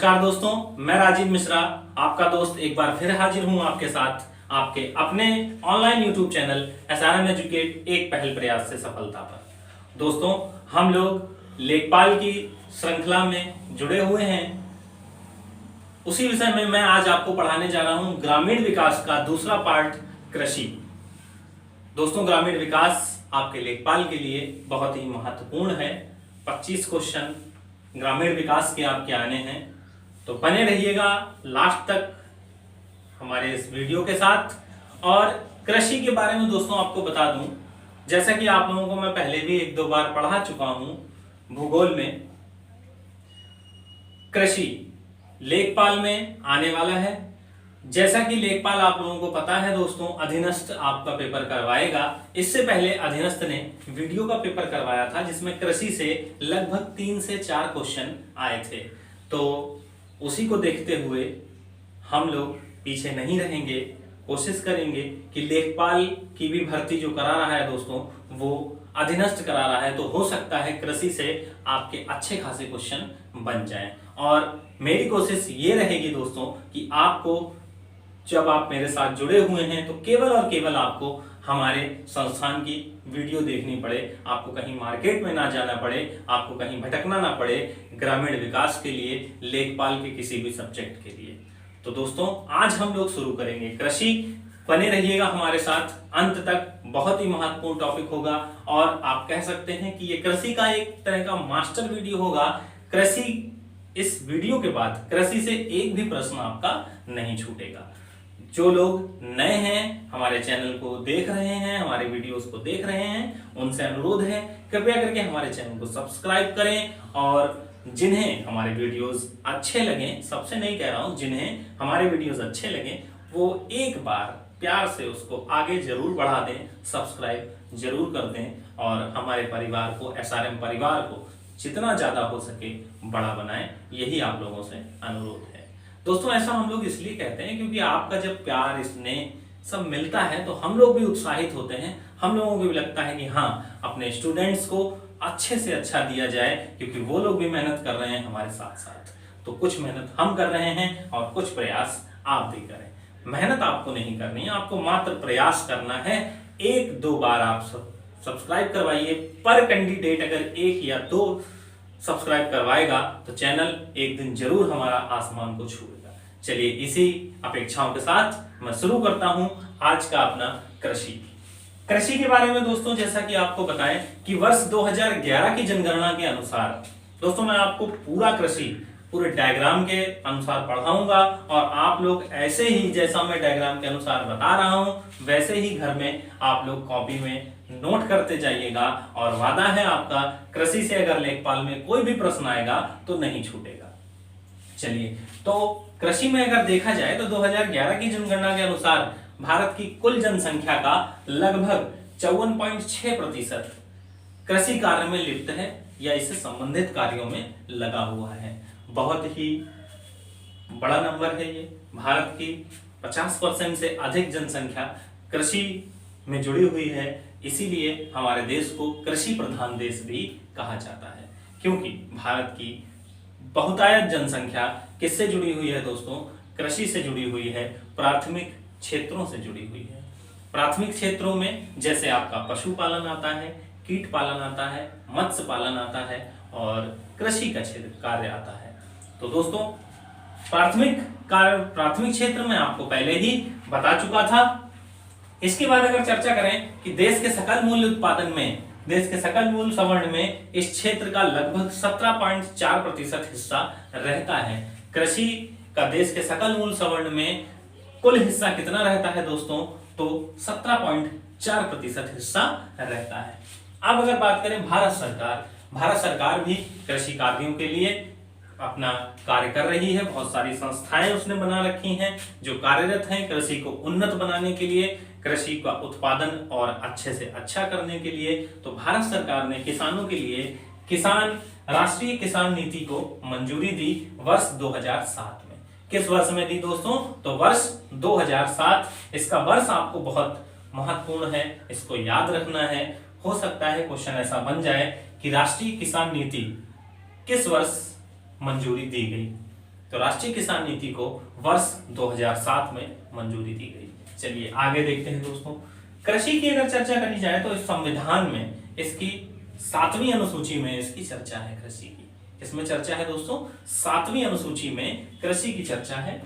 नमस्कार दोस्तों, मैं राजीव मिश्रा आपका दोस्त एक बार फिर हाजिर हूं आपके साथ आपके अपने online YouTube channel SRM educate एक पहल प्रयास से सफलता पर। दोस्तों, हम लोग लेखपाल की श्रृंखला में जुड़े हुए हैं। उसी विषय में मैं आज आपको पढ़ाने जा रहा हूं ग्रामीण विकास का दूसरा पार्ट, कृषि। दोस्तों, ग्रामीण विकास आपके लेखपाल के लिए बहुत ही महत्वपूर्ण है। 25 क्वेश्चन ग्रामीण विकास के आपके आने हैं, तो बने रहिएगा लास्ट तक हमारे इस वीडियो के साथ। और कृषि के बारे में दोस्तों आपको बता दूं, जैसा कि आप लोगों को मैं पहले भी एक दो बार पढ़ा चुका हूं, भूगोल में कृषि लेखपाल में आने वाला है। जैसा कि लेखपाल आप लोगों को पता है दोस्तों, अधीनस्थ आपका पेपर करवाएगा। इससे पहले अधीनस्थ ने वीडियो का पेपर करवाया था जिसमें कृषि से लगभग 3 से 4 क्वेश्चन आए थे। तो उसी को देखते हुए हम लोग पीछे नहीं रहेंगे, कोशिश करेंगे कि लेखपाल की भी भर्ती जो करा रहा है दोस्तों, वो अधीनस्थ करा रहा है, तो हो सकता है कृषि से आपके अच्छे खासे क्वेश्चन बन जाएं। और मेरी कोशिश ये रहेगी दोस्तों कि आपको, जब आप मेरे साथ जुड़े हुए हैं, तो केवल और केवल आपको हमारे संस्थान की वीडियो देखनी पड़े, आपको कहीं मार्केट में ना जाना पड़े, आपको कहीं भटकना ना पड़े ग्रामीण विकास के लिए, लेखपाल के किसी भी सब्जेक्ट के लिए। तो दोस्तों, आज हम लोग शुरू करेंगे कृषि। बने रहिएगा हमारे साथ अंत तक, बहुत ही महत्वपूर्ण टॉपिक होगा। और आप कह सकते हैं कि ये कृषि का एक तरह का मास्टर वीडियो होगा। कृषि, इस वीडियो के बाद कृषि से एक भी प्रश्न आपका नहीं छूटेगा। जो लोग नए हैं, हमारे चैनल को देख रहे हैं, हमारे वीडियोस को देख रहे हैं, उनसे अनुरोध है कृपया करके हमारे चैनल को सब्सक्राइब करें। और जिन्हें हमारे वीडियोस अच्छे लगें, सबसे नहीं कह रहा हूं, जिन्हें हमारे वीडियोस अच्छे लगें, वो एक बार प्यार से उसको आगे जरूर बढ़ा दें, सब्सक्राइब जरूर कर दें और हमारे परिवार को, SRM परिवार को जितना ज्यादा हो सके बड़ा बनाएं। यही आप लोगों से अनुरोध है दोस्तों। ऐसा हम लोग इसलिए कहते हैं क्योंकि आपका जब प्यार, स्नेह सब मिलता है तो हम लोग भी उत्साहित होते हैं। हम लोगों को भी लगता है कि हाँ, अपने स्टूडेंट्स को अच्छे से अच्छा दिया जाए, क्योंकि वो लोग भी मेहनत कर रहे हैं हमारे साथ साथ। तो कुछ मेहनत हम कर रहे हैं और कुछ प्रयास आप भी करें। मेहनत आपको नहीं करनी है, आपको मात्र प्रयास करना है। 1-2 बार आप सब्सक्राइब करवाइए। पर कैंडिडेट अगर 1 या 2 सब्सक्राइब करवाएगा तो चैनल एक दिन जरूर हमारा आसमान को छूएगा। चलिए, इसी अपेक्षाओं के साथ मैं शुरू करता हूं आज का अपना कृषि। कृषि के बारे में दोस्तों, जैसा कि आपको बताएं कि वर्ष 2011 की जनगणना के अनुसार दोस्तों, मैं आपको पूरा कृषि पूरे डायग्राम के अनुसार पढ़ाऊंगा और आप लोग ऐसे ही, जैसा मैं डायग्राम के अनुसार बता रहा हूं, वैसे ही घर में आप लोग कॉपी में नोट करते जाइएगा। और वादा है आपका, कृषि से अगर लेखपाल में कोई भी प्रश्न आएगा तो नहीं छूटेगा। चलिए, तो कृषि में अगर देखा जाए तो 2011 की जनगणना के अनुसार भारत की कुल जनसंख्या का लगभग 54.6% कृषि कार्य में लिप्त है या इससे संबंधित कार्यों में लगा हुआ है। बहुत ही बड़ा नंबर है ये। भारत की 50% से अधिक जनसंख्या कृषि में जुड़ी हुई है। इसीलिए हमारे देश को कृषि प्रधान देश भी कहा जाता है, क्योंकि भारत की बहुतायत जनसंख्या किससे जुड़ी हुई है दोस्तों? कृषि से जुड़ी हुई है, प्राथमिक क्षेत्रों से जुड़ी हुई है। प्राथमिक क्षेत्रों में जैसे आपका पशुपालन आता है, कीट पालन आता है, मत्स्य पालन आता है और कृषि का क्षेत्र कार्य आता है। तो दोस्तों, प्राथमिक क्षेत्र में आपको पहले ही बता चुका था। इसके बाद अगर चर्चा करें कि देश के सकल मूल्य उत्पादन में, देश के सकल मूल्य सवर्ण में इस क्षेत्र का लगभग 17.4% हिस्सा रहता है। कृषि का देश के सकल मूल्य सवर्ण में कुल हिस्सा कितना रहता है दोस्तों? तो 17.4% हिस्सा रहता है। अब अगर बात करें भारत सरकार भी कृषि कार्यों के लिए अपना कार्य कर रही है। बहुत सारी संस्थाएं उसने बना रखी हैं जो कार्यरत हैं कृषि को उन्नत बनाने के लिए, कृषि का उत्पादन और अच्छे से अच्छा करने के लिए। तो भारत सरकार ने किसानों के लिए राष्ट्रीय किसान नीति को मंजूरी दी वर्ष 2007 में। किस वर्ष में दी दोस्तों? तो वर्ष 2007। इसका वर्ष आपको बहुत महत्वपूर्ण है, इसको याद रखना है। हो सकता है क्वेश्चन ऐसा बन जाए कि राष्ट्रीय किसान नीति किस वर्ष मंजूरी दी गई। तो राष्ट्रीय किसान नीति को वर्ष 2007 में मंजूरी दी गई। चलिए आगे देखते हैं दोस्तों। कृषि की अगर चर्चा करी जाए तो इस संविधान में इसकी 7वीं अनुसूची में इसकी चर्चा है कृषि की। इसमें चर्चा है दोस्तों 7वीं अनुसूची में कृषि की चर्चा है,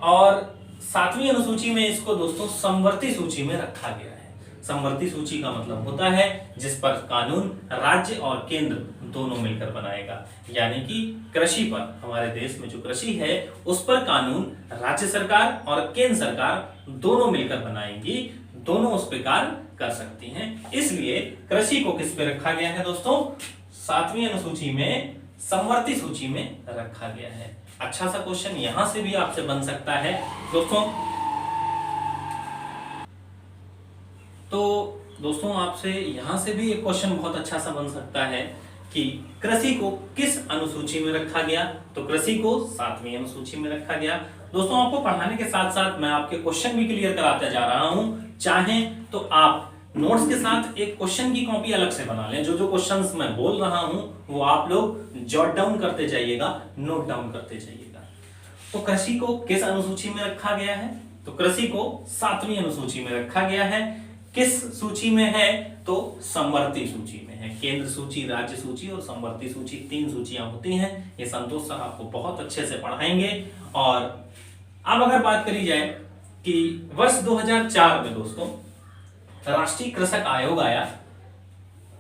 और 7वीं अनुसूची में इसको दोस्तों समवर्ती सूची में रखा गया है। समवर्ती सूची का मतलब होता है जिस पर कानून राज्य और केंद्र दोनों मिलकर बनाएगा, यानी कि कृषि पर, हमारे देश में जो कृषि है उस पर कानून राज्य सरकार और केंद्र सरकार दोनों मिलकर बनाएंगी, दोनों उस पर कार्य कर सकती हैं। इसलिए कृषि को किस पे रखा गया है दोस्तों? 7वीं अनुसूची में समवर्ती सूची में रखा गया है। अच्छा सा क्वेश्चन यहां से भी आपसे बन सकता है दोस्तों। तो दोस्तों आपसे यहां से भी एक क्वेश्चन बहुत अच्छा सा बन सकता है कि कृषि को किस अनुसूची में रखा गया? तो कृषि को 7वीं अनुसूची में रखा गया। दोस्तों आपको पढ़ाने के साथ साथ मैं आपके क्वेश्चन भी क्लियर कराते जा रहा हूं। चाहें तो आप नोट्स के साथ एक क्वेश्चन की कॉपी अलग से बना लें। जो जो क्वेश्चंस मैं बोल रहा हूं वो आप लोग जॉट डाउन करते जाइएगा, नोट डाउन करते जाइएगा। तो कृषि को किस अनुसूची में रखा गया है? तो कृषि को 7वीं अनुसूची में रखा गया है। किस सूची में है? तो समवर्ती सूची में है। केंद्र सूची, राज्य सूची और समवर्ती सूची, 3 सूचियां होती हैं। ये संतोष सर आपको बहुत अच्छे से पढ़ाएंगे। और अब अगर बात करी जाए कि वर्ष 2004 में दोस्तों राष्ट्रीय कृषक आयोग आया।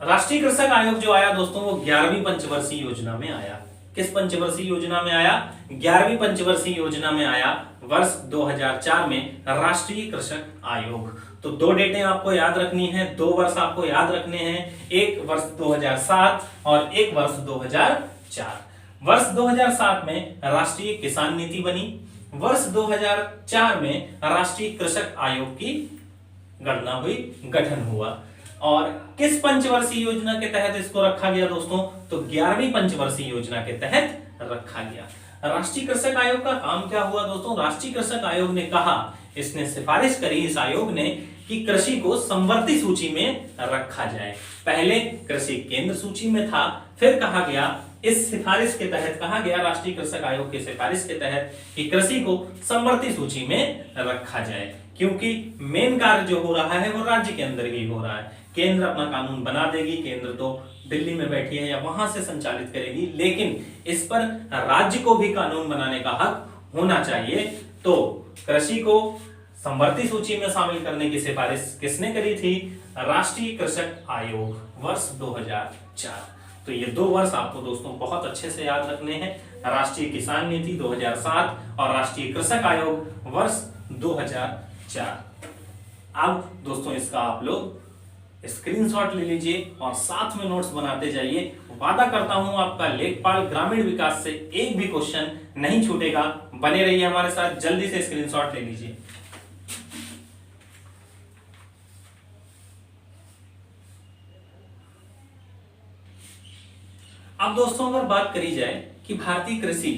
राष्ट्रीय कृषक आयोग जो आया दोस्तों वो 11वीं पंचवर्षीय योजना में आया। किस पंचवर्षीय योजना में आया? 11वीं पंचवर्षीय योजना में आया वर्ष 2004 में राष्ट्रीय कृषक आयोग। तो 2 डेटें आपको याद रखनी है, 2 वर्ष आपको याद रखने हैं, एक वर्ष 2007 और एक वर्ष 2004। वर्ष 2007 में राष्ट्रीय किसान नीति बनी। वर्ष 2004 में राष्ट्रीय कृषक आयोग की गणना हुई, गठन हुआ। और किस पंचवर्षीय योजना के तहत इसको रखा गया दोस्तों? तो 11वीं पंचवर्षीय योजना के तहत रखा गया। राष्ट्रीय कृषक आयोग का काम क्या हुआ दोस्तों? राष्ट्रीय कृषक आयोग ने कहा, इसने सिफारिश करी इस आयोग ने कि कृषि को समवर्ती सूची में रखा जाए। पहले कृषि केंद्र सूची में था, फिर कहा गया, इस सिफारिश के तहत कहा गया, राष्ट्रीय कृषक आयोग की सिफारिश के तहत, कि कृषि को समवर्ती सूची में रखा जाए, क्योंकि मेन कार्य जो हो रहा है वो राज्य के अंदर ही हो रहा है। केंद्र अपना कानून बना देगी, केंद्र तो दिल्ली में बैठी है या वहां से संचालित करेगी, लेकिन इस पर राज्य को भी कानून बनाने का हक होना चाहिए। तो कृषि को समवर्ती सूची में शामिल करने की सिफारिश किसने करी थी? राष्ट्रीय कृषक आयोग, वर्ष 2004। तो ये 2 वर्ष आपको दोस्तों बहुत अच्छे से याद रखने हैं। राष्ट्रीय किसान नीति 2007 और राष्ट्रीय कृषक आयोग वर्ष 2004। अब दोस्तों इसका आप लोग स्क्रीनशॉट ले लीजिए और साथ में नोट्स बनाते जाइए। वादा करता हूं आपका लेखपाल ग्रामीण विकास से एक भी क्वेश्चन नहीं छूटेगा। बने रहिए हमारे साथ, जल्दी से स्क्रीनशॉट ले लीजिए। अब दोस्तों अगर बात करी जाए कि भारतीय कृषि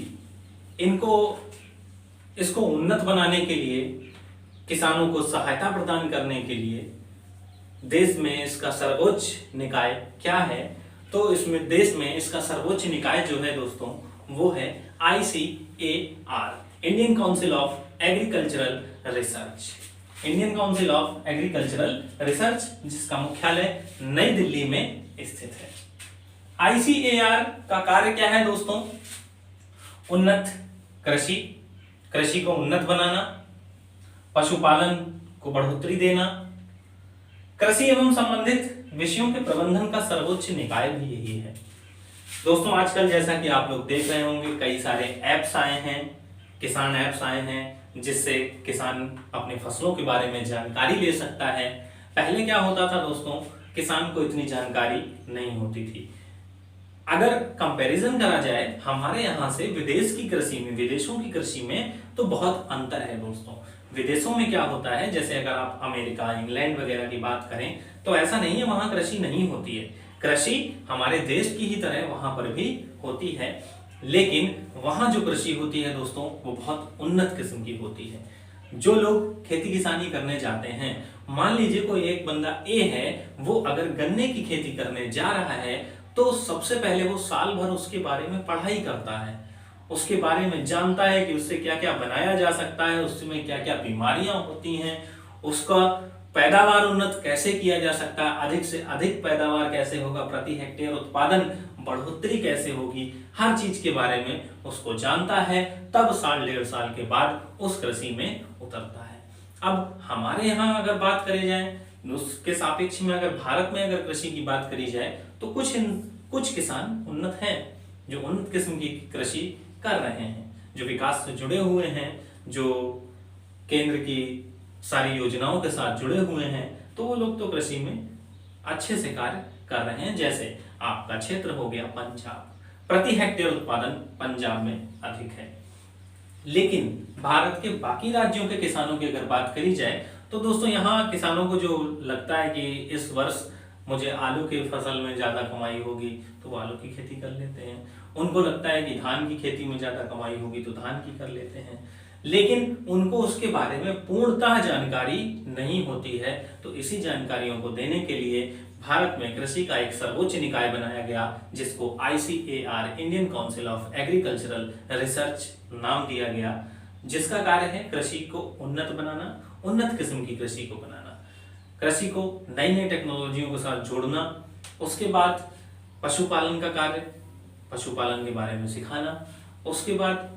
इसको उन्नत बनाने के लिए, किसानों को सहायता प्रदान करने के लिए देश में इसका सर्वोच्च निकाय क्या है? तो इसमें देश में इसका सर्वोच्च निकाय जो है दोस्तों वो है ICAR, Indian council of agricultural research. Indian council of agricultural research, जिसका मुख्यालय नई दिल्ली में स्थित है। ICAR का कार्य क्या है दोस्तों? उन्नत कृषि, कृषि को उन्नत बनाना, पशुपालन को बढ़ोतरी देना, कृषि एवं संबंधित विषयों के प्रबंधन का सर्वोच्च निकाय भी यही है। दोस्तों आजकल जैसा कि आप लोग देख रहे होंगे कई सारे ऐप्स आए हैं, किसान ऐप्स आए हैं, जिससे किसान अपने फसलों के बारे में जानकारी ले सकता है। पहले क्या होता था दोस्तों, किसान को इतनी जानकारी नहीं होती थी। अगर कंपैरिजन करा जाए हमारे यहाँ से विदेश की कृषि में, विदेशों की कृषि में, तो बहुत अंतर है दोस्तों। विदेशों में क्या होता है, जैसे अगर आप अमेरिका, इंग्लैंड वगैरह की बात करें तो ऐसा नहीं है वहां कृषि नहीं होती है। कृषि हमारे देश की ही तरह वहां पर भी होती है, लेकिन वहां जो कृषि होती है दोस्तों वो बहुत उन्नत किस्म की होती है। जो लोग खेती किसानी करने जाते हैं, मान लीजिए कोई एक बंदा ए है, वो अगर गन्ने की खेती करने जा रहा है तो सबसे पहले वो साल भर उसके बारे में पढ़ाई करता है, उसके बारे में जानता है कि उससे क्या क्या बनाया जा सकता है, उसमें क्या क्या बीमारियां होती हैं, उसका पैदावार उन्नत कैसे किया जा सकता है, अधिक से अधिक पैदावार कैसे होगा, प्रति हेक्टेयर उत्पादन बढ़ोतरी कैसे होगी, हर चीज के बारे में उसको जानता है। तब साल डेढ़ साल के बाद उस कृषि में उतरता है। अब हमारे यहाँ अगर बात करी जाए, उसके सापेक्ष में अगर भारत में अगर कृषि की बात करी जाए तो कुछ किसान उन्नत हैं, जो उन्नत किस्म की कृषि कर रहे हैं, जो विकास से जुड़े हुए हैं, जो केंद्र की सारी योजनाओं के साथ जुड़े हुए हैं, तो वो लोग तो कृषि में अच्छे से कार्य कर रहे हैं। जैसे आपका क्षेत्र हो गया पंजाब, प्रति हेक्टेयर उत्पादन पंजाब में अधिक है। लेकिन भारत के बाकी राज्यों के किसानों की अगर बात करी जाए तो दोस्तों यहाँ किसानों को जो लगता है कि इस वर्ष मुझे आलू की फसल में ज्यादा कमाई होगी तो वो आलू की खेती कर लेते हैं, उनको लगता है कि धान की खेती में ज्यादा कमाई होगी तो धान की कर लेते हैं, लेकिन उनको उसके बारे में पूर्णतः जानकारी नहीं होती है। तो इसी जानकारियों को देने के लिए भारत में कृषि का एक सर्वोच्च निकाय बनाया गया, जिसको ICAR, Indian council of agricultural research नाम दिया गया, जिसका कार्य है कृषि को उन्नत बनाना, उन्नत किस्म की कृषि को बनाना, कृषि को नई नई टेक्नोलॉजियों के साथ जोड़ना, उसके बाद पशुपालन का कार्य, पशुपालन के बारे में सिखाना, उसके बाद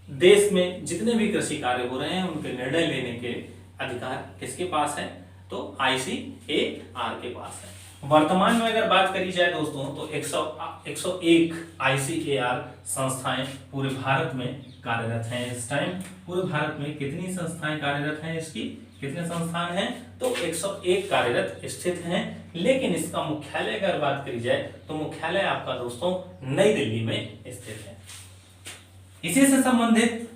देश में जितने भी कृषि कार्य हो रहे हैं उनके निर्णय लेने के अधिकार किसके पास है, तो ICAR के पास है। वर्तमान में अगर बात करी जाए दोस्तों तो 101 ICAR संस्थाएं पूरे भारत में कार्यरत हैं। इस टाइम पूरे भारत में कितनी संस्थाएं कार्यरत हैं, इसकी कितने संस्थान हैं, तो 101 कार्यरत स्थित हैं। लेकिन इसका मुख्यालय अगर बात करी जाए तो मुख्यालय आपका दोस्तों नई दिल्ली में स्थित है। इसी से संबंधित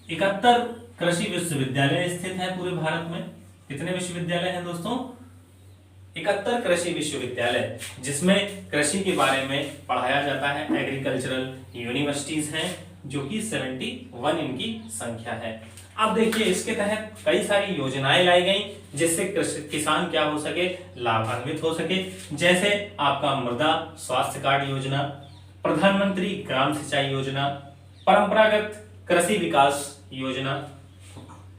71 कृषि विश्वविद्यालय स्थित हैं पूरे भारत में। कितने विश्वविद्यालय हैं दोस्तों, 71 कृषि विश्वविद्यालय, जिसमें कृषि के बारे में पढ़ाया जाता है। एग्रीकल्चरल यूनिवर्सिटीज हैं जो कि 71 इनकी संख्या है। अब देखिए इसके तहत कई सारी योजनाएं लाई गई जिससे किसान क्या हो सके, लाभान्वित हो सके। जैसे आपका मृदा स्वास्थ्य कार्ड योजना, प्रधानमंत्री ग्राम सिंचाई योजना, परंपरागत कृषि विकास योजना,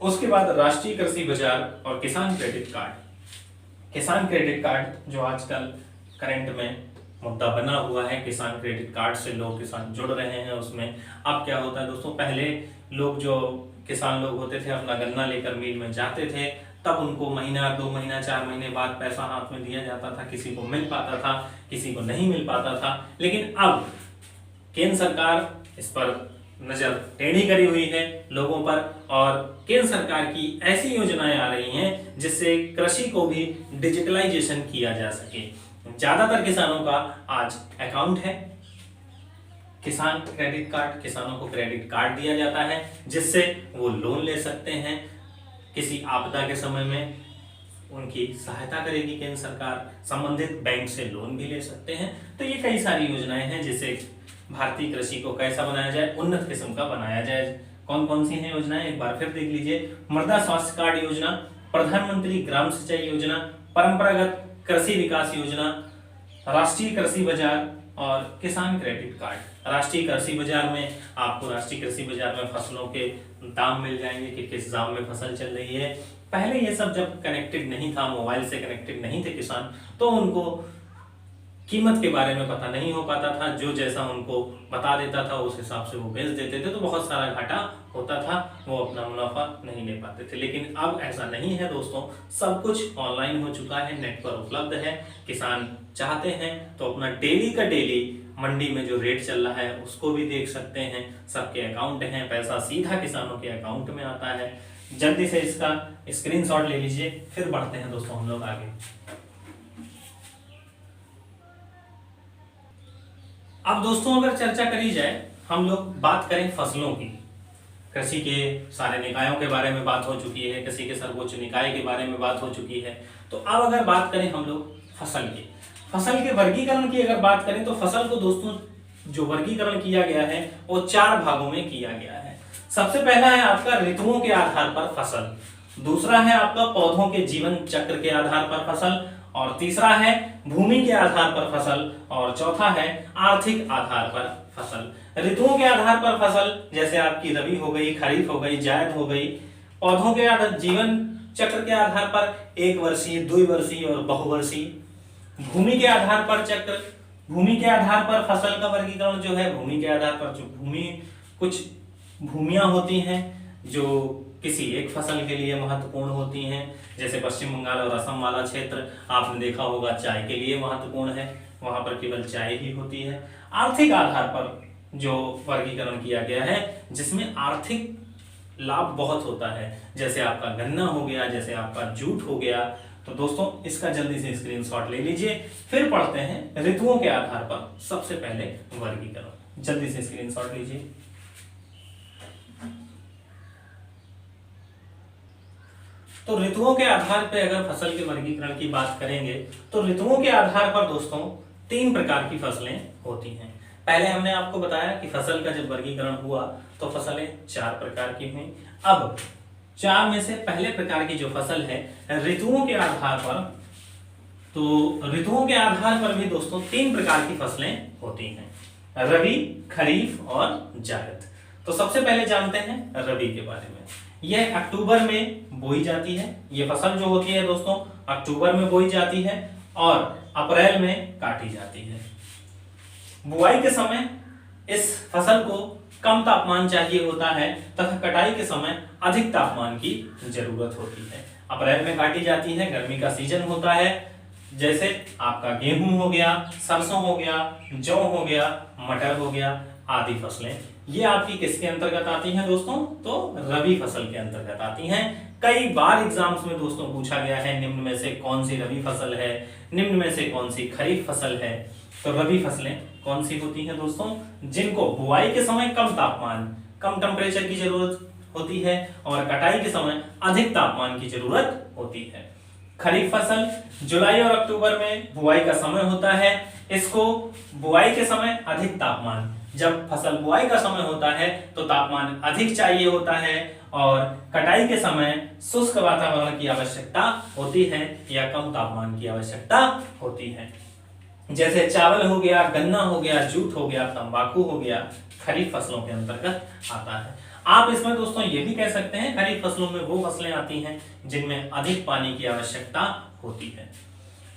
उसके बाद राष्ट्रीय कृषि बाजार और किसान क्रेडिट कार्ड। किसान क्रेडिट कार्ड जो आजकल करंट में मुद्दा बना हुआ है, किसान क्रेडिट कार्ड से लोग किसान जुड़ रहे हैं उसमें। अब क्या होता है दोस्तों, पहले लोग जो किसान लोग होते थे अपना गन्ना लेकर मिल में जाते थे, तब उनको महीना 2 महीना 4 महीने बाद पैसा हाथ में दिया जाता था, किसी को मिल पाता था, किसी को नहीं मिल पाता था। लेकिन अब केंद्र सरकार इस पर नजर टेढ़ी करी हुई है लोगों पर, और केंद्र सरकार की ऐसी योजनाएं आ रही हैं जिससे कृषि को भी डिजिटलाइजेशन किया जा सके। ज्यादातर किसानों का आज अकाउंट है किसान क्रेडिट कार्ड, किसानों को क्रेडिट कार्ड दिया जाता है जिससे वो लोन ले सकते हैं। किसी आपदा के समय में उनकी सहायता करेगी केंद्र सरकार, संबंधित बैंक से लोन भी ले सकते हैं। तो ये कई सारी योजनाएं हैं जिससे भारतीय कृषि को कैसा बनाया जाए, उन्नत किस्म का बनाया जाए। कौन कौन सी हैं योजनाएं, एक बार फिर देख लीजिए। मृदा स्वास्थ्य कार्ड योजना, प्रधानमंत्री ग्राम सिंचाई योजना, परंपरागत कृषि विकास योजना, राष्ट्रीय कृषि बाजार और किसान क्रेडिट कार्ड। राष्ट्रीय कृषि बाजार में आपको राष्ट्रीय कृषि बाजार में फसलों के दाम मिल जाएंगे कि किस दाम में फसल चल रही है। पहले ये सब जब कनेक्टेड नहीं था, मोबाइल से कनेक्टेड नहीं थे किसान, तो उनको कीमत के बारे में पता नहीं हो पाता था। जो जैसा उनको बता देता था उस हिसाब से वो बेच देते थे, तो बहुत सारा घाटा होता था, वो अपना मुनाफा नहीं ले पाते थे। लेकिन अब ऐसा नहीं है दोस्तों, सब कुछ ऑनलाइन हो चुका है, नेट पर उपलब्ध है। किसान चाहते हैं तो अपना डेली का डेली मंडी में जो रेट चल रहा है उसको भी देख सकते हैं। सबके अकाउंट हैं, पैसा सीधा किसानों के अकाउंट में आता है। जल्दी से इसका स्क्रीनशॉट ले लीजिए, फिर बढ़ते हैं दोस्तों हम लोग आगे। अब दोस्तों अगर चर्चा करी जाए, हम लोग बात करें फसलों की, कृषि के सारे निकायों के बारे में बात हो चुकी है, कृषि के सर्वोच्च निकाय के बारे में बात हो चुकी है। तो अब अगर बात करें हम लोग फसल की, फसल के वर्गीकरण की अगर बात करें तो फसल को दोस्तों जो वर्गीकरण किया गया है वो 4 भागों में किया गया है। सबसे पहला है आपका ऋतुओं के आधार पर फसल, दूसरा है आपका पौधों के जीवन चक्र के आधार पर फसल, और तीसरा है भूमि के आधार पर फसल, और चौथा है आर्थिक आधार पर फसल। ऋतुओं के आधार पर फसल जैसे आपकी रबी हो गई, खरीफ हो गई, जायद हो गई। पौधों के आधार जीवन चक्र के आधार पर एक वर्षीय, द्विवर्षीय और बहुवर्षीय। भूमि के आधार पर चक्र, भूमि के आधार पर फसल का वर्गीकरण जो है, भूमि के आधार पर जो भूमि, कुछ भूमियां होती हैं जो किसी एक फसल के लिए महत्वपूर्ण होती हैं, जैसे पश्चिम बंगाल और असम वाला क्षेत्र आपने देखा होगा चाय के लिए महत्वपूर्ण है, वहां पर केवल चाय ही होती है। आर्थिक आधार पर जो वर्गीकरण किया गया है जिसमें आर्थिक लाभ बहुत होता है, जैसे आपका गन्ना हो गया, जैसे आपका जूट हो गया। तो दोस्तों इसका जल्दी से स्क्रीनशॉट ले लीजिए। फिर पढ़ते हैं ऋतुओं के आधार पर सबसे पहले वर्गीकरण। जल्दी से स्क्रीनशॉट लीजिए। तो ऋतुओं के आधार पर अगर फसल के वर्गीकरण की बात करेंगे तो ऋतुओं के आधार पर दोस्तों 3 प्रकार की फसलें होती हैं। पहले हमने आपको बताया कि फसल का जब वर्गीकरण हुआ तो फसलें 4 प्रकार की हुई। अब 4 में से पहले प्रकार की जो फसल है ऋतुओं के आधार पर, तो ऋतुओं के आधार पर भी दोस्तों 3 प्रकार की फसलें होती हैं, रबी, खरीफ और जायद। तो सबसे पहले जानते हैं रबी के बारे में। यह अक्टूबर में बोई जाती है। ये फसल जो होती है दोस्तों अक्टूबर में बोई जाती है और अप्रैल में काटी जाती है। बुआई के समय इस फसल को कम तापमान चाहिए होता है तथा कटाई के समय अधिक तापमान की जरूरत होती है। अप्रैल में काटी जाती है, गर्मी का सीजन होता है, जैसे आपका गेहूं हो गया, सरसों हो गया, जौ हो गया, मटर हो गया आदि फसलें। ये आपकी किसके अंतर्गत आती हैं दोस्तों? तो रबी फसल के अंतर्गत आती हैं। कई बार एग्जाम्स में दोस्तों पूछा गया है निम्न में से कौन सी रबी फसल है, निम्न में से कौन सी खरीफ फसल है। तो रबी फसलें कौन सी होती हैं दोस्तों? जिनको बुआई के समय कम तापमान, कम टेम्परेचर की जरूरत होती है और कटाई के समय अधिक तापमान की जरूरत होती है। खरीफ फसल जुलाई और अक्टूबर में बुआई का समय होता है। इसको बुआई के समय अधिक तापमान, जब फसल बुआई का समय होता है तो तापमान अधिक चाहिए होता है और कटाई के समय शुष्क वातावरण की आवश्यकता होती है या कम तापमान की आवश्यकता होती है। जैसे चावल हो गया, गन्ना हो गया, जूट हो गया, तंबाकू हो गया, खरीफ फसलों के अंतर्गत आता है। आप इसमें दोस्तों ये भी कह सकते हैं खरीफ फसलों में वो फसलें आती हैं जिनमें अधिक पानी की आवश्यकता होती है।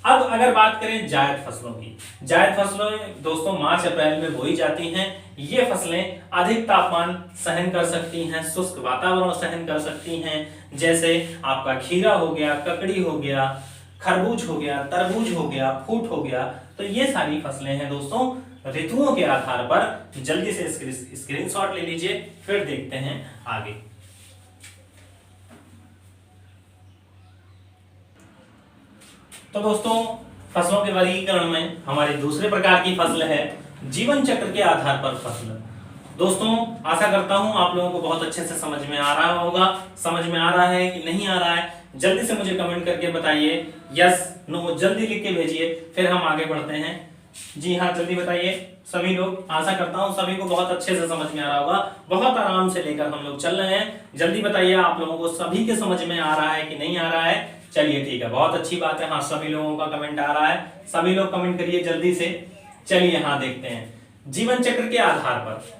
अब अगर बात करें जायद फसलों की, जायद फसलें दोस्तों मार्च अप्रैल में बोई जाती हैं। ये फसलें अधिक तापमान सहन कर सकती हैं, शुष्क वातावरण सहन कर सकती हैं, जैसे आपका खीरा हो गया, ककड़ी हो गया, खरबूज हो गया, तरबूज हो गया, फूट हो गया। तो ये सारी फसलें हैं दोस्तों ऋतुओं के आधार पर। जल्दी से स्क्रीनशॉट ले लीजिए, फिर देखते हैं आगे। तो दोस्तों फसलों के वर्गीकरण में हमारी दूसरे प्रकार की फसल है जीवन चक्र के आधार पर फसल। दोस्तों आशा करता हूं आप लोगों को बहुत अच्छे से समझ में आ रहा होगा। समझ में आ रहा है कि नहीं आ रहा है जल्दी से मुझे कमेंट करके बताइए, यस नो जल्दी लिख के भेजिए, फिर हम आगे बढ़ते हैं। जी हाँ जल्दी बताइए सभी लोग। आशा करता हूँ सभी को बहुत अच्छे से समझ में आ रहा होगा। बहुत आराम से लेकर हम लोग चल रहे हैं। जल्दी बताइए आप लोगों को सभी के समझ में आ रहा है कि नहीं आ रहा है। चलिए ठीक है, बहुत अच्छी बात है। हाँ सभी लोगों का कमेंट आ रहा है, सभी लोग कमेंट करिए जल्दी से। चलिए हाँ देखते हैं। जीवन चक्र के आधार पर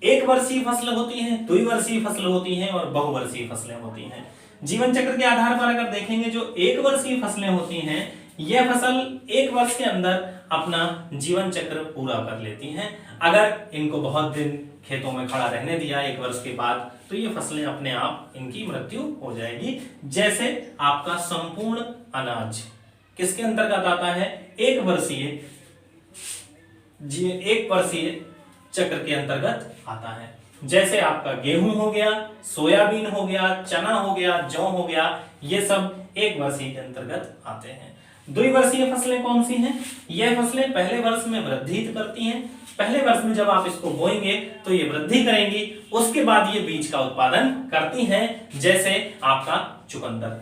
एक वर्षीय फसल होती है, द्विवर्षीय फसल होती है और बहुवर्षीय फसलें होती हैं। जीवन चक्र के आधार पर अगर देखेंगे जो एक वर्षीय फसलें होती हैं, यह फसल 1 वर्ष के अंदर अपना जीवन चक्र पूरा कर लेती हैं। अगर इनको बहुत दिन खेतों में खड़ा रहने दिया 1 वर्ष के बाद तो ये फसलें अपने आप इनकी मृत्यु हो जाएगी। जैसे आपका संपूर्ण अनाज किसके अंतर्गत आता है? 1 वर्षीय चक्र के अंतर्गत आता है। जैसे आपका गेहूं हो गया, सोयाबीन हो गया, चना हो गया, जौ हो गया, ये सब 1 वर्षीय के अंतर्गत आते हैं। द्विवर्षीय फसलें कौन सी हैं? यह फसलें पहले वर्ष में वृद्धि करती हैं। पहले वर्ष में जब आप इसको बोएंगे तो ये वृद्धि करेंगी, उसके बाद ये बीज का उत्पादन करती हैं। जैसे आपका चुकंदर,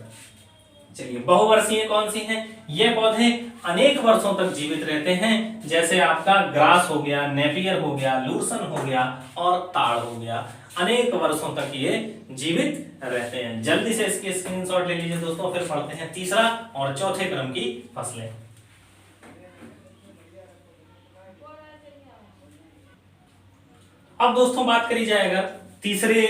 चलिए बहुवर्षीय कौन सी है? ये पौधे अनेक वर्षों तक जीवित रहते हैं, जैसे आपका ग्रास हो गया, नेपियर हो गया, लूसन हो गया और ताड़ हो गया। अनेक वर्षों तक ये जीवित रहते हैं। जल्दी से इसके स्क्रीनशॉट ले लीजिए दोस्तों, फिर पढ़ते हैं तीसरा और चौथे क्रम की फसलें। अब दोस्तों बात करी जाए अगर तीसरे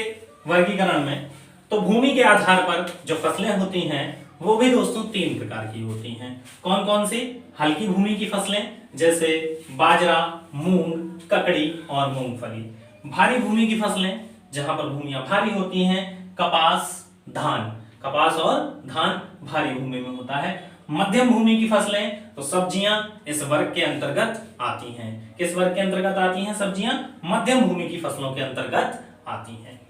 वर्गीकरण में, तो भूमि के आधार पर जो फसलें होती हैं वो भी दोस्तों 3 प्रकार की होती हैं। कौन कौन सी? हल्की भूमि की फसलें जैसे बाजरा, मूंग, ककड़ी और मूंगफली। भारी भूमि की फसलें जहां पर भूमियां भारी होती हैं, कपास, धान। कपास और धान भारी भूमि में होता है। मध्यम भूमि की फसलें तो सब्जियां इस वर्ग के अंतर्गत आती हैं। किस वर्ग के अंतर्गत आती हैं सब्जियां? मध्यम भूमि की फसलों के अंतर्गत आती हैं।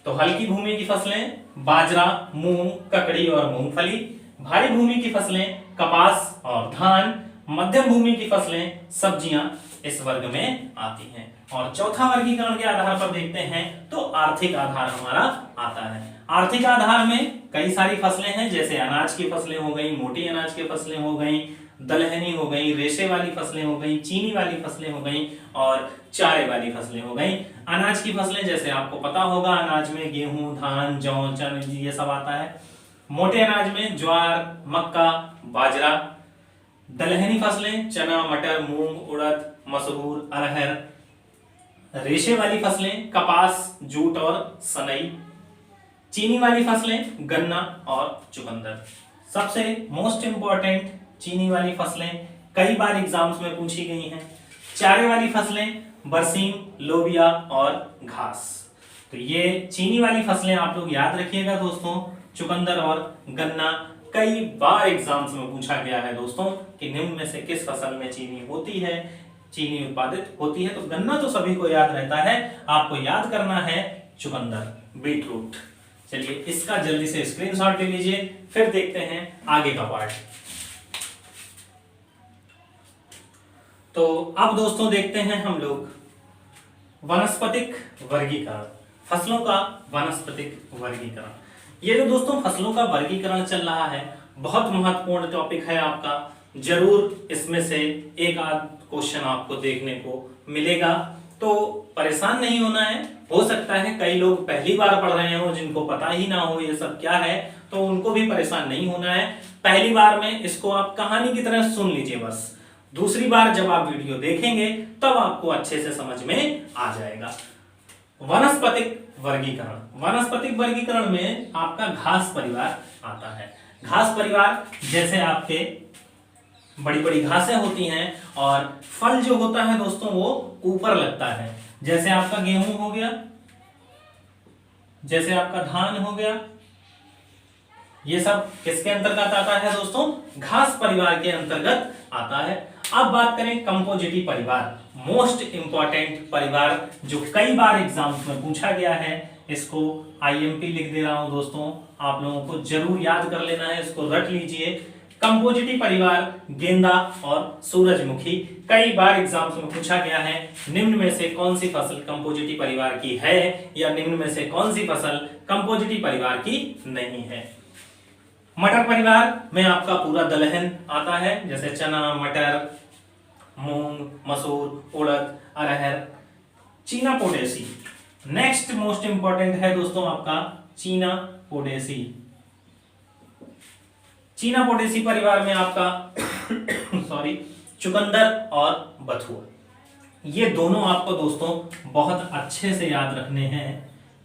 तो हल्की भूमि की फसलें बाजरा, मूंग, ककड़ी और मूंगफली। भारी भूमि की फसलें कपास और धान। मध्यम भूमि की फसलें सब्जियां इस वर्ग में आती हैं। और चौथा वर्गीकरण के आधार पर देखते हैं तो आर्थिक आधार हमारा आता है। आर्थिक आधार में कई सारी फसलें हैं, जैसे अनाज की फसलें हो गई, मोटी अनाज की फसलें हो गई, दलहनी हो गई, रेशे वाली फसलें हो गई, चीनी वाली फसलें हो गई और चारे वाली फसलें हो गई। अनाज की फसलें जैसे आपको पता होगा, अनाज में गेहूं, धान, जौ, चना ये सब आता है। मोटे अनाज में ज्वार, मक्का, बाजरा। दलहनी फसलें चना, मटर, मूंग, उड़द, मसूर, अरहर। रेशे वाली फसलें कपास, जूट और सनई। चीनी वाली फसलें गन्ना और चुकंदर। सबसे मोस्ट इंपॉर्टेंट चीनी वाली फसलें कई बार एग्जाम्स में पूछी गई हैं। चारे वाली फसलें बरसीम, लोबिया और घास। तो ये चीनी वाली फसलें आप लोग याद रखिएगा दोस्तों। चुकंदर और गन्ना कई बार एग्जाम्स में पूछा गया है दोस्तों कि निम्न में से किस फसल में चीनी होती है, चीनी उत्पादित होती है। तो गन्ना तो सभी को याद रहता है, आपको याद करना है चुकंदर, बीटरूट। चलिए इसका जल्दी से स्क्रीनशॉट ले लीजिए, फिर देखते हैं आगे का पार्ट। तो अब दोस्तों देखते हैं हम लोग वनस्पतिक वर्गीकरण, फसलों का वनस्पतिक वर्गीकरण। ये जो दोस्तों फसलों का वर्गीकरण चल रहा है बहुत महत्वपूर्ण टॉपिक है आपका। जरूर इसमें से एक आध क्वेश्चन आपको देखने को मिलेगा, तो परेशान नहीं होना है। हो सकता है कई लोग पहली बार पढ़ रहे हो जिनको पता ही ना हो ये सब क्या है, तो उनको भी परेशान नहीं होना है। पहली बार में इसको आप कहानी की तरह सुन लीजिए बस। दूसरी बार जब आप वीडियो देखेंगे तब आपको अच्छे से समझ में आ जाएगा। वनस्पतिक वर्गीकरण, वनस्पतिक वर्गीकरण में आपका घास परिवार आता है। घास परिवार जैसे आपके बड़ी बड़ी घासें होती हैं और फल जो होता है दोस्तों वो ऊपर लगता है। जैसे आपका गेहूं हो गया, जैसे आपका धान हो गया, ये सब किसके अंतर्गत आता है दोस्तों? घास परिवार के अंतर्गत आता है। अब बात करें कंपोजिटी परिवार, मोस्ट इंपॉर्टेंट परिवार जो कई बार एग्जाम्स में पूछा गया है। इसको आईएमपी लिख दे रहा हूं दोस्तों, आप लोगों को जरूर याद कर लेना है, इसको रट लीजिए। कंपोजिटी परिवार गेंदा और सूरजमुखी कई बार एग्जाम्स में पूछा गया है। निम्न में से कौन सी फसल कंपोजिटी परिवार की है या निम्न में से कौन सी फसल कंपोजिटी परिवार की नहीं है। मटर परिवार में आपका पूरा दलहन आता है, जैसे चना, मटर, मूंग, मसूर, उड़द, अरहर। चीना पोटेसी नेक्स्ट मोस्ट इंपॉर्टेंट है दोस्तों आपका चीना पोटेसी। चीना पोटेसी परिवार में आपका सॉरी चुकंदर और बथुआ, ये दोनों आपको दोस्तों बहुत अच्छे से याद रखने हैं।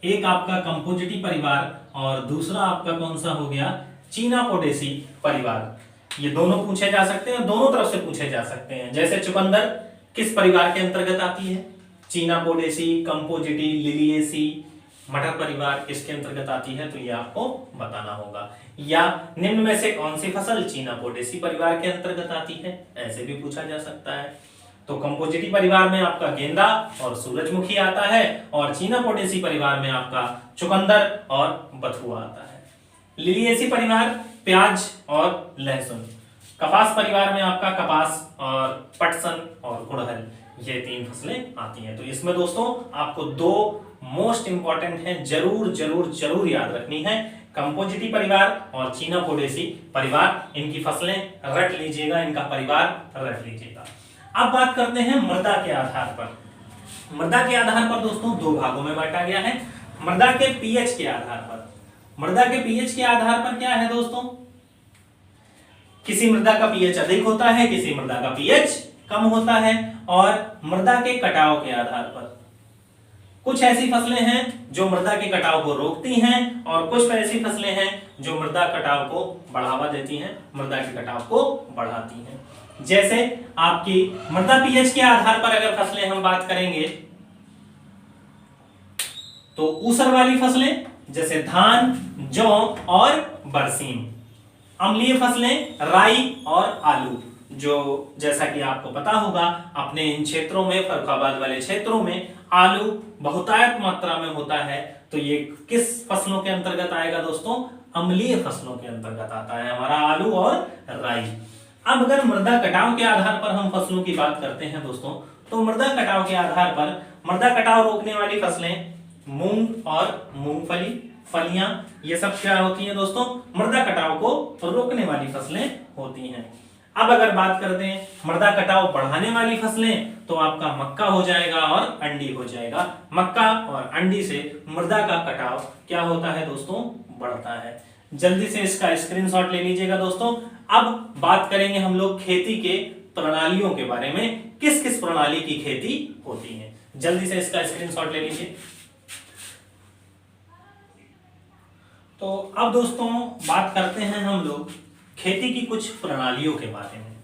एक आपका कंपोजिटी परिवार और दूसरा आपका कौन सा हो गया? चीना पोटेसी परिवार। ये दोनों पूछे जा सकते हैं, दोनों तरफ से पूछे जा सकते हैं। जैसे चुकंदर किस परिवार के अंतर्गत आती है? चीना पोटेसी, कंपोजिटी, लिलिएसी। मटर परिवार किसके अंतर्गत आती है? तो ये आपको बताना होगा। या निम्न में से कौन सी फसल चीना पोटेसी परिवार के अंतर्गत आती है, ऐसे भी पूछा जा सकता है। तो कंपोजिटी परिवार में आपका गेंदा और सूरजमुखी आता है और चीना पोटेसी परिवार में आपका चुकंदर और बथुआ आता है। लिलिएसी परिवार प्याज और लहसुन। कपास परिवार में आपका कपास और पटसन और गुड़हल, ये 3 फसलें आती हैं। तो इसमें दोस्तों आपको 2 मोस्ट इंपॉर्टेंट है, जरूर जरूर जरूर याद रखनी है। कंपोजिटी परिवार और चीनापोडेसी परिवार, इनकी फसलें रट लीजिएगा, इनका परिवार रट लीजिएगा। अब बात करते हैं मृदा के आधार पर। मृदा के आधार पर दोस्तों दो भागों में बांटा गया है। मृदा के पीएच के आधार पर, मृदा के पीएच के आधार पर क्या है दोस्तों, किसी मृदा का पीएच अधिक होता है, किसी मृदा का पीएच कम होता है। और मृदा के कटाव के आधार पर कुछ ऐसी फसलें हैं जो मृदा के कटाव को रोकती हैं और कुछ ऐसी फसलें हैं जो मृदा कटाव को बढ़ावा देती हैं, मृदा के कटाव को बढ़ाती हैं। जैसे आपकी मृदा पीएच के आधार पर अगर फसलें हम बात करेंगे तो ऊसर वाली फसलें जैसे धान, जौ और बरसीम। अम्लीय फसलें राई और आलू, जो जैसा कि आपको पता होगा अपने इन क्षेत्रों में, फर्रुखाबाद वाले क्षेत्रों में आलू बहुतायत मात्रा में होता है, तो ये किस फसलों के अंतर्गत आएगा दोस्तों, अम्लीय फसलों के अंतर्गत आता है हमारा आलू और राई। अब अगर मृदा कटाव के आधार पर हम फसलों की बात करते हैं दोस्तों, तो मृदा कटाव के आधार पर मृदा कटाव रोकने वाली फसलें मूंग और मूंगफली, फलियां, ये सब क्या होती हैं दोस्तों, मृदा कटाव को रोकने वाली फसलें होती हैं। अब अगर बात करते हैं मृदा कटाव बढ़ाने वाली फसलें, तो आपका मक्का हो जाएगा और अंडी हो जाएगा। मक्का और अंडी से मृदा का कटाव क्या होता है दोस्तों, बढ़ता है। जल्दी से इसका स्क्रीनशॉट ले लीजिएगा दोस्तों। अब बात करेंगे हम लोग खेती के प्रणालियों के बारे में, किस किस प्रणाली की खेती होती है। जल्दी से इसका स्क्रीनशॉट ले लीजिए। तो अब दोस्तों बात करते हैं हम लोग खेती की कुछ प्रणालियों के बारे में।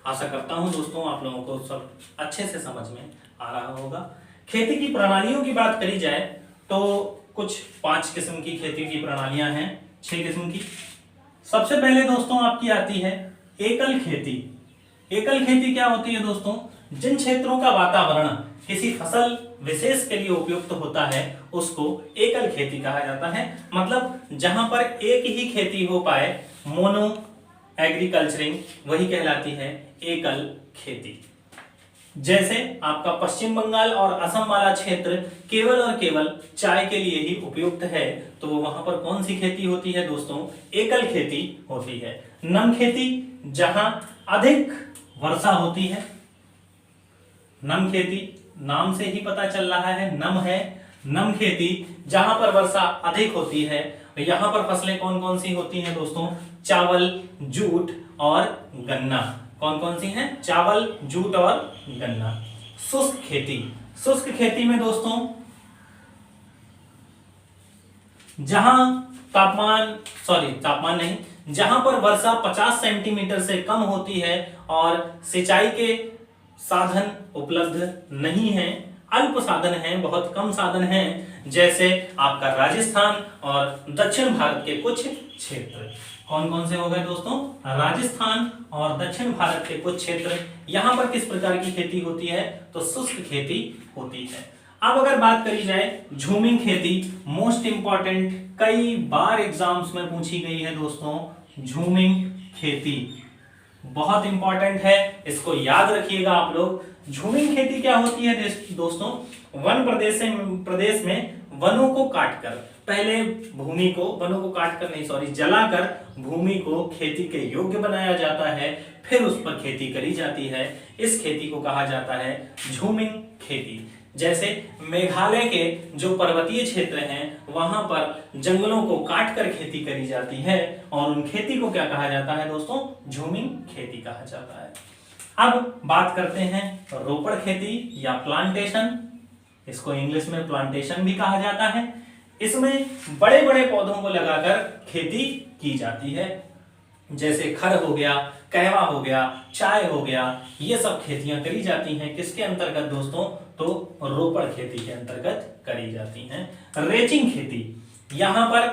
आशा करता हूं दोस्तों आप लोगों को सब अच्छे से समझ में आ रहा होगा। खेती की प्रणालियों की बात करी जाए तो कुछ 5 किस्म की खेती की प्रणालियां हैं, 6 किस्म की। सबसे पहले दोस्तों आपकी आती है एकल खेती। एकल खेती क्या होती है दोस्तों, जिन क्षेत्रों का वातावरण किसी फसल विशेष के लिए उपयुक्त होता है उसको एकल खेती कहा जाता है। मतलब जहां पर एक ही खेती हो पाए, मोनो एग्रीकल्चरिंग, वही कहलाती है एकल खेती। जैसे आपका पश्चिम बंगाल और असम वाला क्षेत्र केवल और केवल चाय के लिए ही उपयुक्त है, तो वहां पर कौन सी खेती होती है दोस्तों, एकल खेती होती है। नम खेती, जहां अधिक वर्षा होती है। नम खेती नाम से ही पता चल रहा है, नम है, नम खेती जहां पर वर्षा अधिक होती है। यहां पर फसलें कौन कौन सी होती हैं दोस्तों, चावल, जूट और गन्ना। कौन कौन सी हैं, चावल, जूट और गन्ना। शुष्क खेती, शुष्क खेती में दोस्तों जहां तापमान नहीं, जहां पर वर्षा 50 सेंटीमीटर से कम होती है और सिंचाई के साधन उपलब्ध नहीं है, अल्प साधन हैं, बहुत कम साधन हैं, जैसे आपका राजस्थान और दक्षिण भारत के कुछ क्षेत्र। कौन कौन से हो गए दोस्तों, राजस्थान और दक्षिण भारत के कुछ क्षेत्र। यहां पर किस प्रकार की खेती होती है, तो शुष्क खेती होती है। अब अगर बात करी जाए झूमिंग खेती, मोस्ट इंपॉर्टेंट, कई बार एग्जाम्स में पूछी गई है दोस्तों, झूमिंग खेती बहुत इंपॉर्टेंट है, इसको याद रखिएगा आप लोग। झूमिंग खेती क्या होती है दोस्तों, वन प्रदेश में वनों को काटकर, पहले भूमि को वनों को काटकर नहीं जलाकर भूमि को खेती के योग्य बनाया जाता है, फिर उस पर खेती करी जाती है। इस खेती को कहा जाता है झूमिंग खेती। जैसे मेघालय के जो पर्वतीय क्षेत्र हैं वहां पर जंगलों को काटकर खेती करी जाती है और उन खेती को क्या कहा जाता है दोस्तों, झूमिंग खेती कहा जाता है। अब बात करते हैं रोपड़ खेती या प्लांटेशन, इसको इंग्लिश में प्लांटेशन भी कहा जाता है। इसमें बड़े बड़े पौधों को लगाकर खेती की जाती है, जैसे खर हो गया, कहवा हो गया, चाय हो गया, ये सब खेतियां करी जाती हैं। किसके अंतर्गत दोस्तों, तो रोपड़ खेती के अंतर्गत करी जाती हैं। रेचिंग खेती, यहाँ पर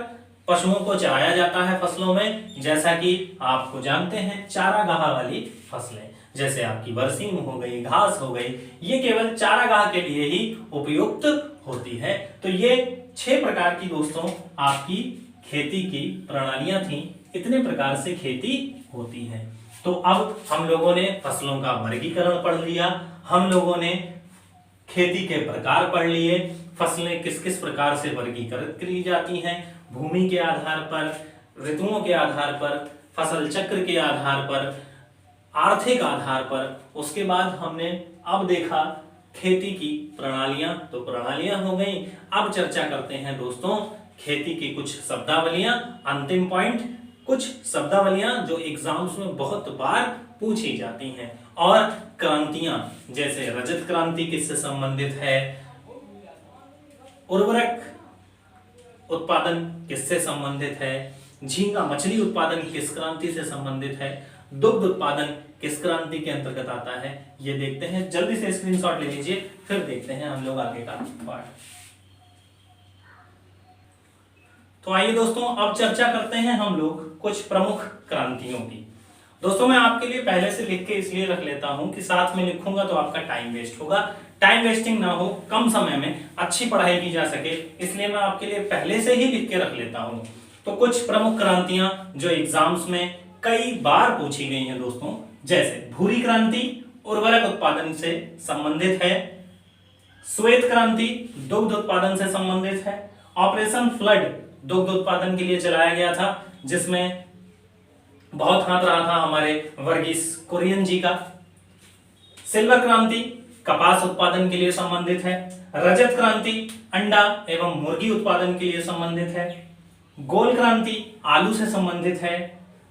पशुओं को चराया जाता है फसलों में, जैसा कि आपको जानते हैं चारागाह वाली फसलें, जैसे आपकी बरसीम हो गई, घास हो गई, ये केवल चारागाह के लिए ही उपयुक्त होती है। तो ये 6 प्रकार की दोस्तों आपकी खेती की प्रणालियां थी। इतने प्रकार से खेती होती है। तो अब हम लोगों ने फसलों का वर्गीकरण पढ़ लिया, हम लोगों ने खेती के प्रकार पढ़ लिए, फसलें किस किस प्रकार से वर्गीकृत की जाती हैं, भूमि के आधार पर, ऋतुओं के आधार पर, फसल चक्र के आधार पर, आर्थिक आधार पर। उसके बाद हमने अब देखा खेती की प्रणालियां, तो प्रणालियां हो गई। अब चर्चा करते हैं दोस्तों खेती की कुछ शब्दावलियां। अंतिम पॉइंट, कुछ शब्दावलियां जो एग्जाम्स में बहुत बार पूछी जाती हैं। और क्रांतियां, जैसे रजत क्रांति किससे संबंधित है, उर्वरक उत्पादन किससे संबंधित है, झींगा मछली उत्पादन किस क्रांति से संबंधित है, दुग्ध उत्पादन किस क्रांति के अंतर्गत आता है, ये देखते हैं। जल्दी से स्क्रीनशॉट ले लीजिए, फिर देखते हैं हम लोग आगे का पार्ट। तो आइए दोस्तों अब चर्चा करते हैं हम लोग कुछ प्रमुख क्रांतियों की। दोस्तों मैं आपके लिए पहले से लिख के इसलिए रख लेता हूं कि साथ में लिखूंगा तो आपका टाइम वेस्ट होगा, टाइम वेस्टिंग ना हो, कम समय में अच्छी पढ़ाई की जा सके, इसलिए मैं आपके लिए पहले से ही लिख के रख लेता हूं। तो कुछ प्रमुख क्रांतियां जो एग्जाम्स में कई बार पूछी गई हैं दोस्तों, जैसे भूरी क्रांति उर्वरक उत्पादन से संबंधित है, श्वेत क्रांति दुग्ध उत्पादन से संबंधित है, ऑपरेशन फ्लड दुग्ध उत्पादन के लिए चलाया गया था जिसमें बहुत हाथ रहा था हमारे वर्गीस कुरियन जी का, सिल्वर क्रांति कपास उत्पादन के लिए संबंधित है, रजत क्रांति अंडा एवं मुर्गी उत्पादन के लिए संबंधित है, गोल क्रांति आलू से संबंधित है,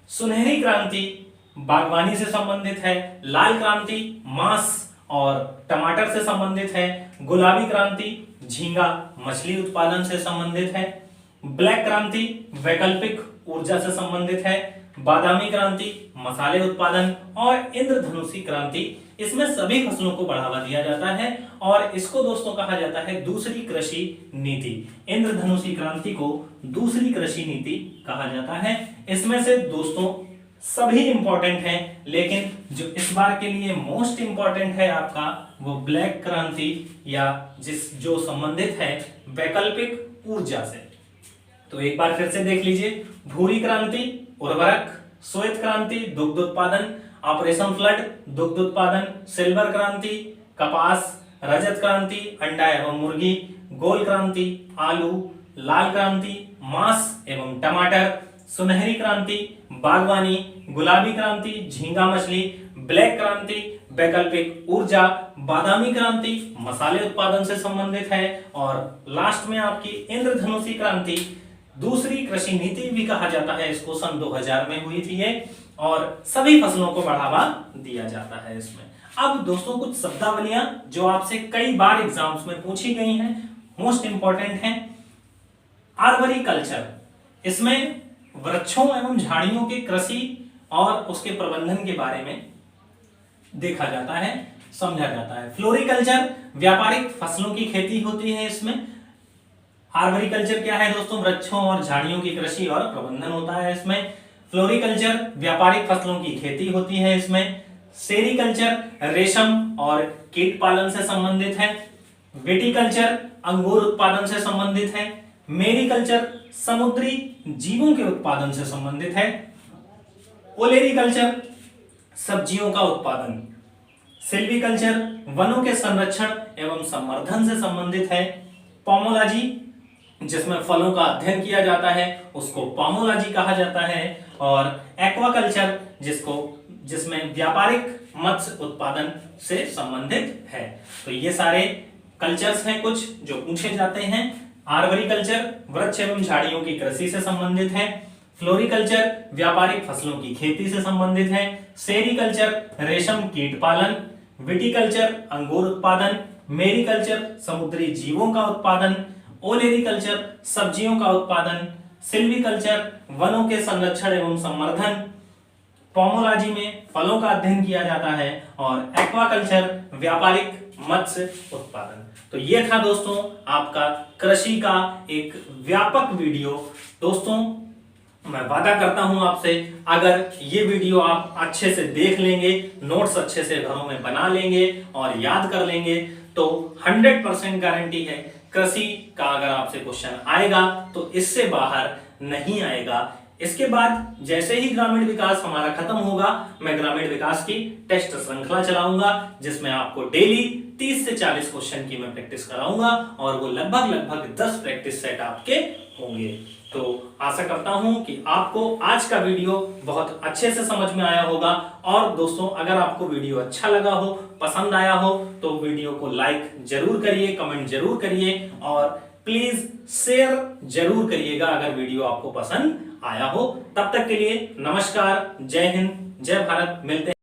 सुनहरी क्रांति बागवानी से संबंधित है, लाल क्रांति मांस और टमाटर से संबंधित है, गुलाबी क्रांति झींगा मछली उत्पादन से संबंधित है, ब्लैक क्रांति वैकल्पिक ऊर्जा से संबंधित है, बादामी क्रांति मसाले उत्पादन और इंद्रधनुषी क्रांति, इसमें सभी फसलों को बढ़ावा दिया जाता है और इसको दोस्तों कहा जाता है दूसरी कृषि नीति। इंद्रधनुषी क्रांति को दूसरी कृषि नीति कहा जाता है। इसमें से दोस्तों सभी इंपॉर्टेंट हैं, लेकिन जो इस बार के लिए मोस्ट इंपॉर्टेंट है आपका वो ब्लैक क्रांति या जो संबंधित है वैकल्पिक ऊर्जा से। तो एक बार फिर से देख लीजिए, भूरी क्रांति उर्वरक, श्वेत क्रांति दुग्ध उत्पादन, ऑपरेशन फ्लड दुग्ध उत्पादन, सिल्वर क्रांति कपास, रजत क्रांति अंडा एवं मुर्गी, गोल क्रांति आलू, लाल क्रांति मांस एवं टमाटर, सुनहरी क्रांति बागवानी, गुलाबी क्रांति झींगा मछली, ब्लैक क्रांति वैकल्पिक ऊर्जा, बादामी क्रांति मसाले उत्पादन से संबंधित है और लास्ट में आपकी इंद्रधनुषी क्रांति दूसरी कृषि नीति भी कहा जाता है इसको, सन 2000 में हुई थी ये और सभी फसलों को बढ़ावा दिया जाता है इसमें। अब दोस्तों कुछ शब्दावलियां जो आपसे कई बार एग्जाम्स में पूछी गई हैं, मोस्ट इंपॉर्टेंट हैं। आर्बोरिकल्चर, इसमें वृक्षों एवं झाड़ियों की कृषि और उसके प्रबंधन के बारे में देखा जाता है, समझा जाता है। फ्लोरिकल्चर व्यापारिक फसलों की खेती होती है इसमें। आर्बोरिकल्चर क्या है दोस्तों, वृक्षों और झाड़ियों की कृषि और प्रबंधन होता है इसमें। फ्लोरिकल्चर व्यापारिक फसलों की खेती होती है इसमें। सेरीकल्चर रेशम और कीट पालन से संबंधित है। विटिकल्चर अंगूर उत्पादन से संबंधित है। मेरीकल्चर समुद्री जीवों के उत्पादन से संबंधित है। ओलेरीकल्चर सब्जियों का उत्पादन। सिल्वीकल्चर वनों के संरक्षण एवं संवर्धन से संबंधित है। पोमोलॉजी जिसमें फलों का अध्ययन किया जाता है उसको पोमोलॉजी कहा जाता है। और एक्वाकल्चर जिसमें व्यापारिक मत्स्य उत्पादन से संबंधित है। तो ये सारे कल्चर्स हैं कुछ जो पूछे जाते हैं। आर्बोरिकल्चर वृक्ष एवं झाड़ियों की कृषि से संबंधित है। फ्लोरिकल्चर व्यापारिक फसलों की खेती से संबंधित है। सेरीकल्चर रेशम कीट पालन। विटिकल्चर अंगूर उत्पादन। मेरीकल्चर समुद्री जीवों का उत्पादन। ओलेरीकल्चर सब्जियों का उत्पादन। सिल्वीकल्चर वनों के संरक्षण एवं संवर्धन। पोमोलॉजी में फलों का अध्ययन किया जाता है। और एक्वाकल्चर व्यापारिक मत्स्य उत्पादन। तो ये था दोस्तों आपका कृषि का एक व्यापक वीडियो। दोस्तों मैं वादा करता हूं आपसे, अगर ये वीडियो आप अच्छे से देख लेंगे, नोट्स अच्छे से घरों में बना लेंगे और याद कर लेंगे तो 100% गारंटी है कृषि का अगर आपसे क्वेश्चन आएगा तो इससे बाहर नहीं आएगा। इसके बाद जैसे ही ग्रामीण विकास हमारा खत्म होगा, मैं ग्रामीण विकास की टेस्ट श्रृंखला चलाऊंगा जिसमें आपको डेली 30 से 40 क्वेश्चन की मैं प्रैक्टिस कराऊंगा और वो लगभग 10 प्रैक्टिस सेट आपके होंगे। तो आशा करता हूं कि आपको आज का वीडियो बहुत अच्छे से समझ में आया होगा। और दोस्तों, अगर आपको वीडियो अच्छा लगा हो, पसंद आया हो, तो वीडियो को लाइक जरूर करिए, कमेंट जरूर करिए और प्लीज शेयर जरूर करिएगा अगर वीडियो आपको पसंद आया हो। तब तक के लिए नमस्कार, जय हिंद, जय भारत। मिलते हैं।